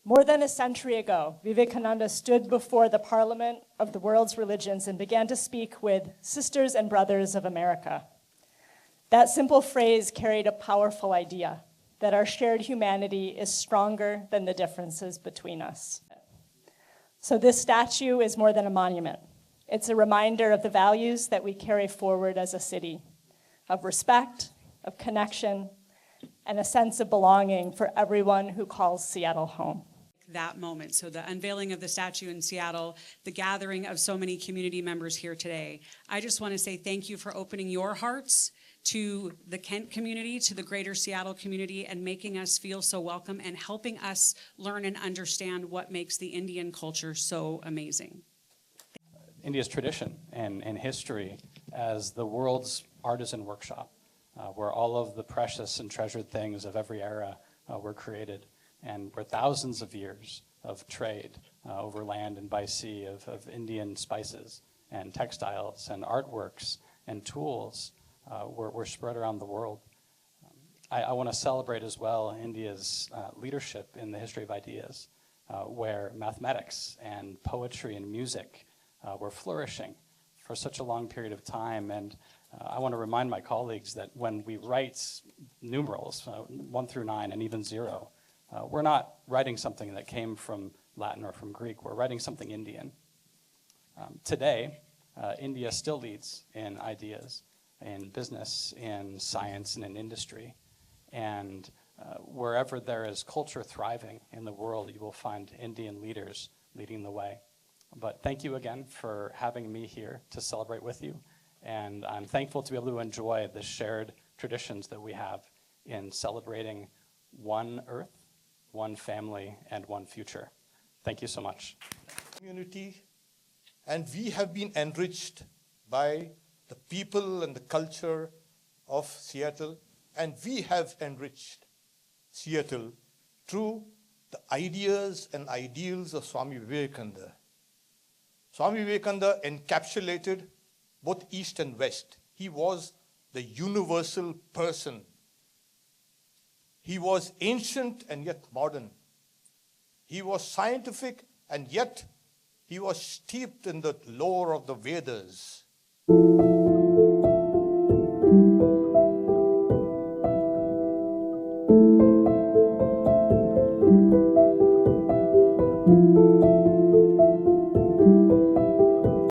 More than a century ago, Vivekananda stood before the Parliament of the world's religions and began to speak with sisters and brothers of America. That simple phrase carried a powerful idea, that our shared humanity is stronger than the differences between us. So this statue is more than a monument. It's a reminder of the values that we carry forward as a city, of respect, of connection, and a sense of belonging for everyone who calls Seattle home. That moment, so the unveiling of the statue in Seattle, the gathering of so many community members here today. I just want to say thank you for opening your hearts to the Kent community, to the greater Seattle community, and making us feel so welcome and helping us learn and understand what makes the Indian culture so amazing. India's tradition and history as the world's artisan workshop, where all of the precious and treasured things of every era were created, and where thousands of years of trade over land and by sea of Indian spices and textiles and artworks and tools were spread around the world. I want to celebrate as well India's leadership in the history of ideas, where mathematics and poetry and music were flourishing for such a long period of time. And I want to remind my colleagues that when we write numerals, 1 through 9 and even 0, we're not writing something that came from Latin or from Greek. We're writing something Indian. Today, India still leads in ideas, in business, in science, and in industry. And wherever there is culture thriving in the world, you will find Indian leaders leading the way. But thank you again for having me here to celebrate with you. And I'm thankful to be able to enjoy the shared traditions that we have in celebrating one earth, one family, and one future. Thank you so much. Community, and we have been enriched by the people and the culture of Seattle, and we have enriched Seattle through the ideas and ideals of Swami Vivekananda. Swami Vivekananda encapsulated both East and West. He was the universal person. He was ancient and yet modern. He was scientific and yet he was steeped in the lore of the Vedas.